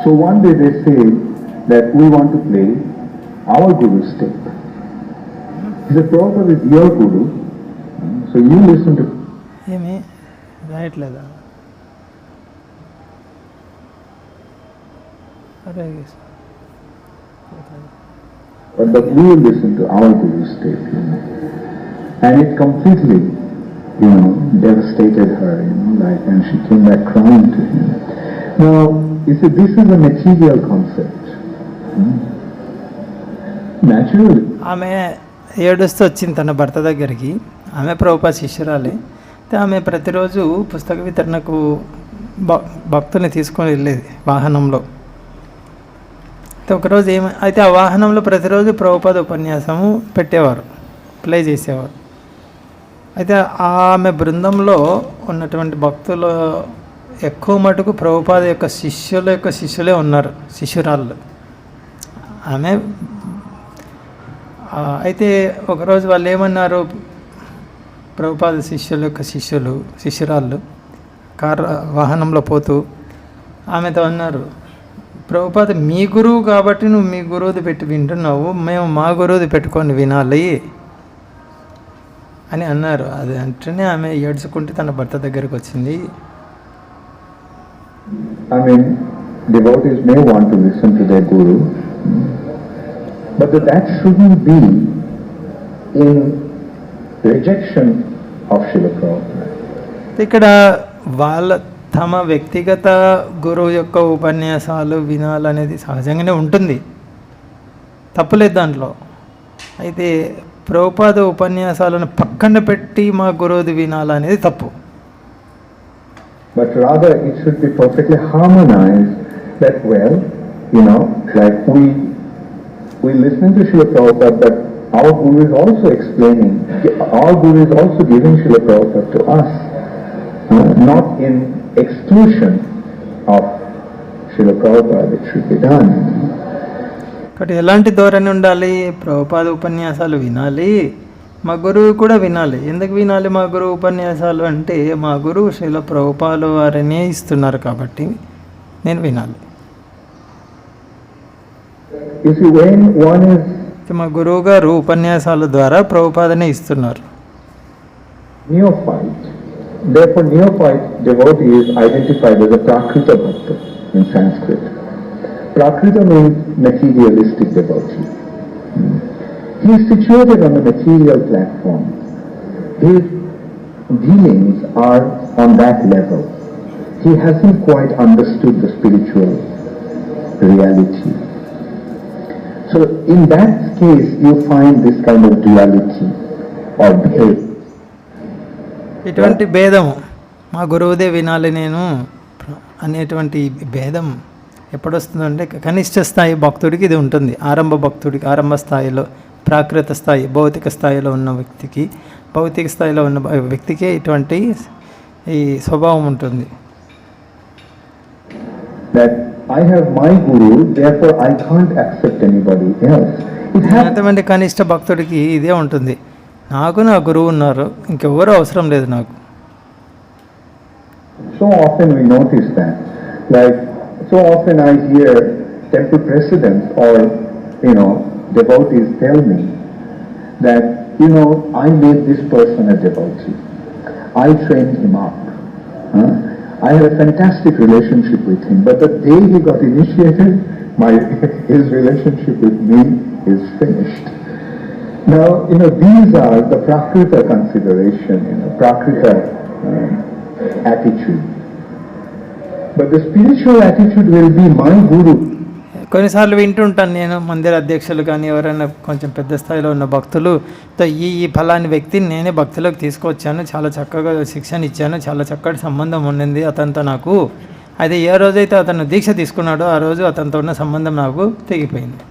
So one day they say that we want to play our Guru's step. He said, Prabhupada is your Guru, so you listen to... ఏమి రాయట్లేదా? But we will listen to our Guru's step. And it completely, devastated her, and she came back crying to him. Now, you see, this is a material concept. Naturally. ఆమె ఏడుస్తూ వచ్చింది తన భర్త దగ్గరికి. ఆమె ప్రభుపాద శిష్యురాలే. అయితే ఆమె ప్రతిరోజు పుస్తక వితరణకు భక్తుల్ని తీసుకొని వెళ్ళేది వాహనంలో. అయితే ఒకరోజు అయితే ఆ వాహనంలో ప్రతిరోజు ప్రభుపాద ఉపన్యాసము పెట్టేవారు, ప్లే చేసేవారు. అయితే ఆమె బృందంలో ఉన్నటువంటి భక్తులు ఎక్కువ మటుకు ప్రభుపాద యొక్క శిష్యులే ఉన్నారు, శిష్యురాళ్ళు. ఆమె అయితే ఒకరోజు వాళ్ళు ఏమన్నారు, ప్రభుపాద శిష్యురాళ్ళు వాహనంలో పోతూ ఆమెతో అన్నారు, ప్రభుపాద మీ గురువు కాబట్టి నువ్వు మీ గురువుది పెట్టి వింటున్నావు, మేము మా గురువుది పెట్టుకొని వినాలి అని అన్నారు. అది అంటేనే ఆమె ఏడ్చుకుంటే తన భర్త దగ్గరికి వచ్చింది. Devotees may want to listen to their guru, but that shouldn't be in rejection of Srila Prabhupada. ఇక్కడ తమ వ్యక్తిగత గురువు యొక్క ఉపన్యాసాలు వినాలనేది సహజంగానే ఉంటుంది, తప్పులేదు దాంట్లో. అయితే ప్రభుపాద ఉపన్యాసాలను పక్కన పెట్టి మా గురువుది వినాలనేది తప్పు. But rather it should be perfectly harmonized that, like we listen to Srila Prabhupada, but our Guru is also explaining, our Guru is also giving Srila Prabhupada to us, not in exclusion of Srila Prabhupada. It should be done. కాబట్టి ఎలాంటి ధోరణి ఉండాలి? ప్రభుపాద ఉపన్యాసాలు వినాలి, మా గురువు కూడా వినాలి. ఎందుకు వినాలి మా గురువు ఉపన్యాసాలు అంటే, మా గురువు శ్రీల ప్రభుపాద వారినే ఇస్తున్నారు కాబట్టి నేను వినాలి. మా గురువు గారు ఉపన్యాసాల ద్వారా ప్రభుపాదనే ఇస్తున్నారు. Therefore, neophyte devotee is identified as a Prakrita Bhakta in Sanskrit. Prakrita means materialistic devotee. He is situated on the material platform. His dealings are on that level. He hasn't quite understood the spiritual reality. So in that case, you find this kind of duality or bhed. ఇటువంటి భేదం, మా గురువుదే వినాలి నేను అనేటువంటి భేదం ఎప్పుడు వస్తుందంటే కనిష్ట స్థాయి భక్తుడికి ఇది ఉంటుంది. ఆరంభ భక్తుడికి, ఆరంభ స్థాయిలో, ప్రాకృత స్థాయి, భౌతిక స్థాయిలో ఉన్న వ్యక్తికి, భౌతిక స్థాయిలో ఉన్న వ్యక్తికి ఇటువంటి ఈ స్వభావం ఉంటుంది. That I have my guru, therefore I can't accept anybody else. It happens. ఎంతమంది కనిష్ట భక్తుడికి ఇదే ఉంటుంది, నాకు నా గురువు ఉన్నారు, ఇంకెవరు అవసరం లేదు నాకు. So often we notice that. Like, so often I hear temple presidents or, devotees tell me that, I made this person a devotee. I trained him up. I had a fantastic relationship with him, but the day he got initiated, his relationship with me is finished. Now, these are the prakrita consideration, prakrita attitude. But the spiritual attitude will be my guru. కొన్నిసార్లు వింటుంటాను నేను, మందిర అధ్యక్షులు కానీ ఎవరైనా కొంచెం పెద్ద స్థాయిలో ఉన్న భక్తులు, ఈ ఫలాని వ్యక్తిని నేనే భక్తిలోకి తీసుకొచ్చాను, చాలా చక్కగా శిక్షణ ఇచ్చాను, చాలా చక్కటి సంబంధం ఉండింది అతనితో నాకు. అయితే ఏ రోజైతే అతను దీక్ష తీసుకున్నాడో ఆ రోజు అతనితో ఉన్న సంబంధం నాకు తెగిపోయింది.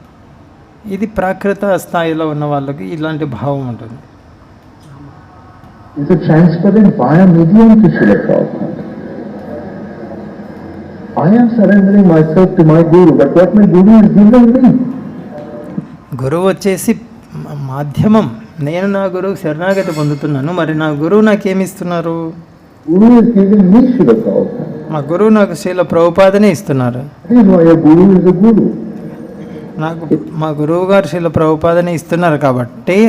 ఇది ప్రాకృత స్థాయిలో ఉన్న వాళ్ళకి ఇలాంటి భావం ఉంటుంది. It's a transparent via medium to Srila Prabhupada. I am surrendering myself to my guru, but what my guru is giving me. గురువు వచ్చేసి మాధ్యమం, నేను నా గురువు శరణాగతి పొందుతున్నాను, మరి నా గురువు నాకేమిస్తున్నారు? Guru is giving me Srila Prabhupada. మా గురువు నాకు శ్రీల ప్రభుపాదనే ఇస్తున్నారు. That is why a guru is a guru. నాకు మా గురువు గారు శ్రీల ప్రభుపాదనే ఇస్తున్నారు కాబట్టి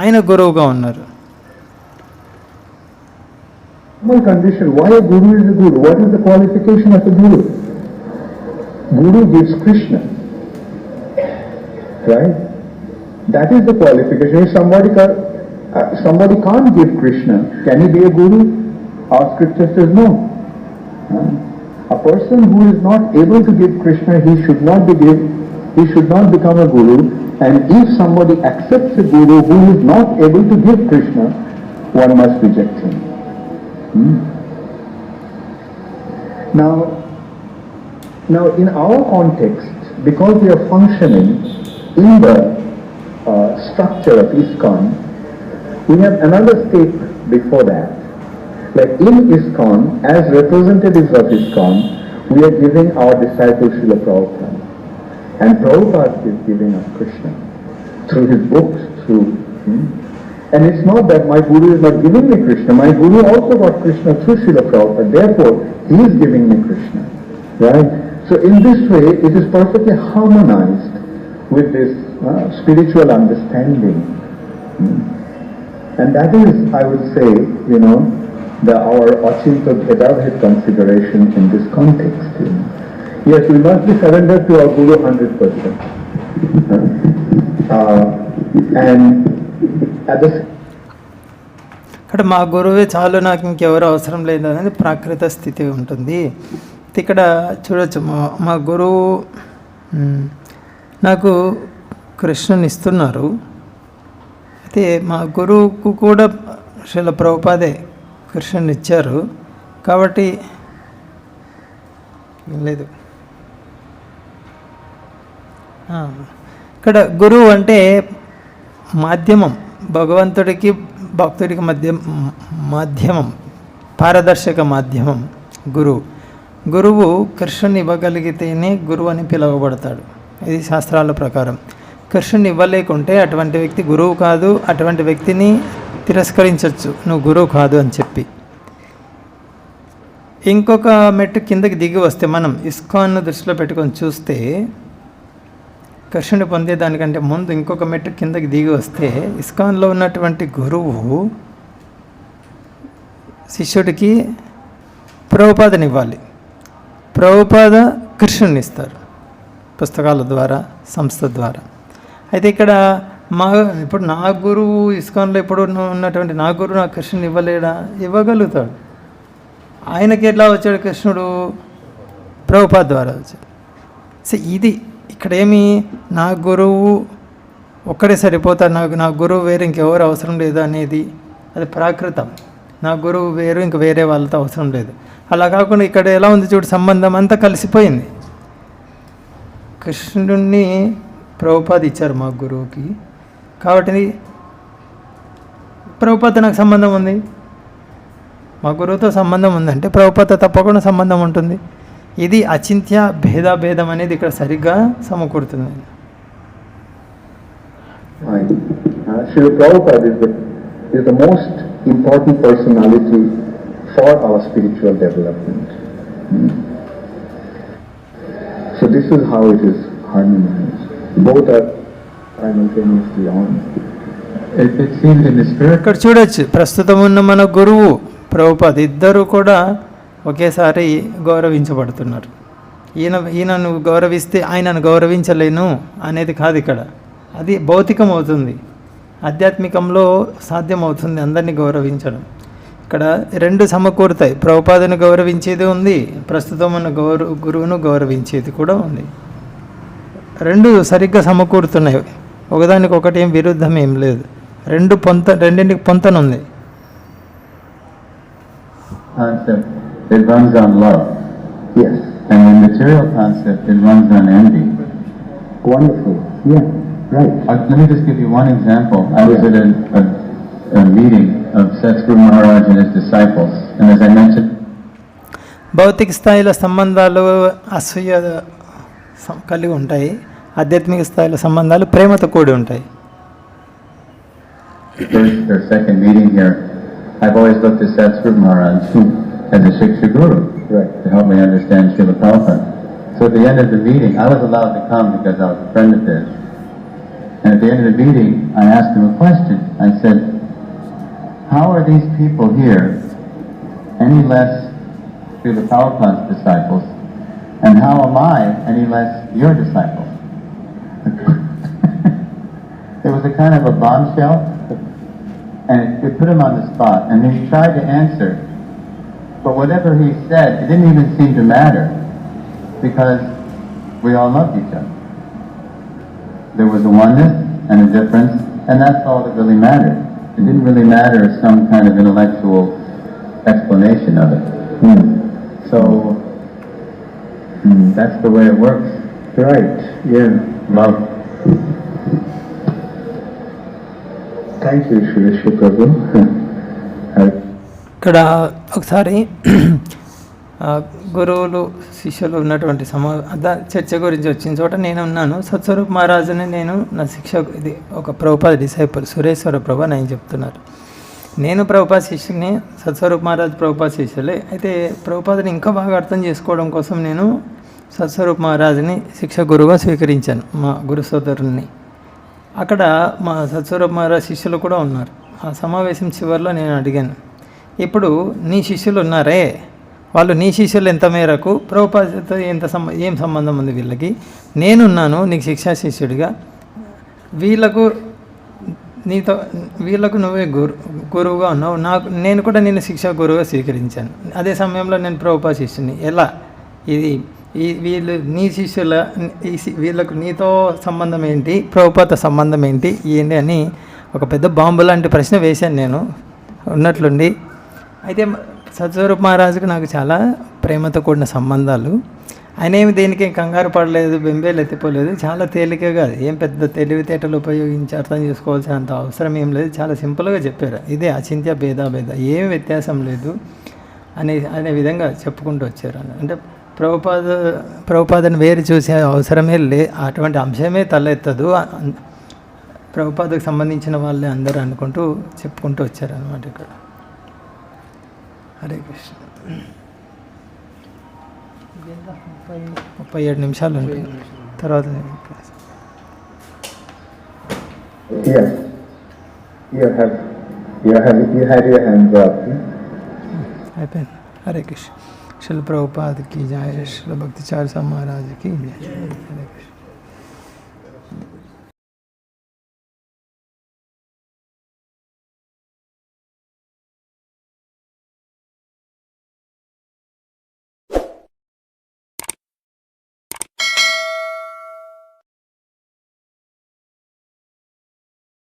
ఆయన గురువుగా ఉన్నారు. My condition, why a guru is a guru? What is the qualification of a guru? Guru gives Krishna. Right? That is the qualification. If somebody can't give Krishna, can he be a guru? Our scripture says no. A person who is not able to give Krishna, he should not become a guru. And if somebody accepts a guru who is not able to give Krishna, one must reject him. Now in our context, because we are functioning in the structure of ISKCON, we have another step before that. Like in ISKCON, as representatives of ISKCON, we are giving our disciple Srila Prabhupada. And Prabhupada is giving us Krishna through his books, and it's not that my guru is not giving me Krishna. My guru also got Krishna through Srila Prabhupada. Therefore, he is giving me Krishna. Right? So in this way, it is perfectly harmonized with this spiritual understanding. And that is, I would say, our Achinta Bhedabhed consideration in this context. Yes, we must be surrendered to our guru 100%. And ఇక్కడ మా గురువే చాలు, నాకు ఇంకెవరు అవసరం లేదు అనేది ప్రాకృత స్థితి ఉంటుంది. ఇక్కడ చూడొచ్చు, మా గురువు నాకు కృష్ణుని ఇస్తున్నారు. అయితే మా గురువుకు కూడా శ్రీల ప్రభుపాదే కృష్ణుని ఇచ్చారు కాబట్టి లేదు. ఇక్కడ గురువు అంటే మాధ్యమం, భగవంతుడికి భక్తుడికి మాధ్యమం, పారదర్శక మాధ్యమం గురువు కృష్ణుని ఇవ్వగలిగితేనే గురువు అని పిలువబడతాడు. ఇది శాస్త్రాల ప్రకారం. కృష్ణుని ఇవ్వలేకుంటే అటువంటి వ్యక్తి గురువు కాదు, అటువంటి వ్యక్తిని తిరస్కరించవచ్చు, నువ్వు గురువు కాదు అని చెప్పి. ఇంకొక మెట్టు కిందకి దిగి వస్తే మనం ఇస్కాన్ను దృష్టిలో పెట్టుకొని చూస్తే, కృష్ణుని పొందేదానికంటే ముందు ఇంకొక మెట్టు కిందకి దిగి వస్తే, ఇస్కాన్లో ఉన్నటువంటి గురువు శిష్యుడికి ప్రభుపాదని ఇవ్వాలి, ప్రభుపాద కృష్ణుని ఇస్తారు పుస్తకాల ద్వారా, సంస్థ ద్వారా. అయితే ఇక్కడ ఇప్పుడు నా గురువు ఇస్కాన్లో ఇప్పుడు ఉన్నటువంటి నా గురువు నా కృష్ణుని ఇవ్వలేడా? ఇవ్వగలుగుతాడు. ఆయనకి ఎట్లా వచ్చాడు కృష్ణుడు? ప్రభుపాద ద్వారా వచ్చాడు. సో ఇది ఇక్కడేమి, నా గురువు ఒక్కడే సరిపోతాడు, నా గురువు వేరు ఇంకెవరు అవసరం లేదు అనేది అది ప్రాకృతం. నా గురువు వేరు, ఇంక వేరే వాళ్ళతో అవసరం లేదు. అలా కాకుండా ఇక్కడ ఎలా ఉంది చూడు, సంబంధం అంతా కలిసిపోయింది. కృష్ణుడిని ప్రభుపాద ఇచ్చారు మా గురువుకి, కాబట్టి ప్రభుపాద నాకు సంబంధం ఉంది, మా గురువుతో సంబంధం ఉందంటే ప్రభుపాద తప్పకుండా సంబంధం ఉంటుంది. ఇది అచింత్య భేదాభేదం అనేది ఇక్కడ సరిగ్గా సమకూరుతుంది. Right. Srila Prabhupada is the most important personality for our spiritual development. So this is how it is harmonized. Both are simultaneously on. It seems in the spirit. ఇక్కడ చూడొచ్చు, ప్రస్తుతం ఉన్న మన గురువు ప్రభుపాద ఇద్దరు కూడా ఒకేసారి గౌరవించబడుతున్నారు. ఈయనను గౌరవిస్తే ఆయనను గౌరవించలేను అనేది కాదు ఇక్కడ, అది భౌతికం అవుతుంది. ఆధ్యాత్మికంలో సాధ్యమవుతుంది అందరినీ గౌరవించడం. ఇక్కడ రెండు సమకూరుతాయి, ప్రభుపాదను గౌరవించేది ఉంది, ప్రస్తుతం ఉన్న గురువును గౌరవించేది కూడా ఉంది. రెండు సరిగ్గా సమకూరుతున్నాయి, ఒకదానికొకటి ఏం విరుద్ధం ఏం లేదు, రెండింటికి పొంతనుంది. Concept, it runs on love. Yes. And the material concept, it runs on envy. Wonderful. Yeah, right. Let me just give you one example. I was at a meeting of Satguru Maharaj and his disciples, and as I mentioned, భౌతిక స్థాయిలో సంబంధాలు అసూయ కలిగి ఉంటాయి, ఆధ్యాత్మిక స్థాయిలో సంబంధాలు ప్రేమతో కూడి ఉంటాయి. first or second meeting here, I've always looked at Satguru Maharaj as a Shiksha Guru, right, to help me understand Srila Prabhupada. So at the end of the meeting, I was allowed to come because I was a friend of his. And at the end of the meeting, I asked him a question. I said, how are these people here any less Srila Prabhupada's disciples? And how am I any less your disciple? It was a kind of a bombshell. And it put him on the spot, and he tried to answer, but whatever he said, it didn't even seem to matter, because we all loved each other. There was a oneness and a difference, and that's all that really mattered. It didn't really matter some kind of intellectual explanation of it. So, that's the way it works. Right, yeah. Love. Thank you, Shri Prabhu. ఇక్కడ ఒకసారి గురువులు శిష్యులు ఉన్నటువంటి చర్చ గురించి వచ్చిన చోట నేను ఉన్నాను. సత్స్వరూప్ మహారాజుని నేను నా ఇది ఒక ప్రభుపాద డిసైపుల్ సురేశ్వర ప్రభు అని ఆయన చెప్తున్నారు. నేను ప్రభుపాద శిష్యుని, సత్స్వరూప్ మహారాజ్ ప్రభుపాద శిష్యులే. అయితే ప్రభుపాదని ఇంకా బాగా అర్థం చేసుకోవడం కోసం నేను సత్స్వరూప్ మహారాజుని శిక్ష గురువుగా స్వీకరించాను, మా గురు సోదరుని. అక్కడ మా సత్స్వరూప్ మహారాజ్ శిష్యులు కూడా ఉన్నారు. ఆ సమావేశం చివరిలో నేను అడిగాను, ఇప్పుడు నీ శిష్యులు ఉన్నారే, వాళ్ళు నీ శిష్యులు ఎంత మేరకు ప్రభుపాదతో ఏం సంబంధం ఉంది వీళ్ళకి? నేనున్నాను నీకు శిక్షా శిష్యుడిగా, వీళ్ళకు నువ్వే గురువుగా ఉన్నావు, నేను కూడా నేను శిక్షా గురువుగా స్వీకరించాను. అదే సమయంలో నేను ప్రభుపాద శిష్యుని. ఎలా వీళ్ళు నీ శిష్యుల వీళ్ళకు నీతో సంబంధం ఏంటి, ప్రభుపాద సంబంధం ఏంటి అని ఒక పెద్ద బాంబు లాంటి ప్రశ్న వేశాను నేను ఉన్నట్లుండి. అయితే సత్స్వరూప్ మహారాజుకు నాకు చాలా ప్రేమతో కూడిన సంబంధాలు. ఆయన ఏమి దేనికి కంగారు పడలేదు, బెంబేలు ఎత్తిపోలేదు, చాలా తేలికగా, ఏం పెద్ద తెలివితేటలు ఉపయోగించి అర్థం చేసుకోవాల్సినంత అవసరం ఏం లేదు, చాలా సింపుల్గా చెప్పారు. ఇదే అచింత్య భేదాభేద, ఏం వ్యత్యాసం లేదు అనే విధంగా చెప్పుకుంటూ వచ్చారు. అంటే ప్రభుపాదను వేరు చూసే అవసరమే అటువంటి అంశమే తలెత్తదు, ప్రభుపాదకు సంబంధించిన వాళ్ళే అందరూ అనుకుంటూ చెప్పుకుంటూ వచ్చారనమాట. ఇక్కడ హరే కృష్ణ. 37 నిమిషాలు ఉంటుంది తర్వాత. అయిపోయింది. హరే కృష్ణ. शिल प्रभुपाद की जय, शिल भक्तिचार्य महाराज की जय। हरे कृष्ण।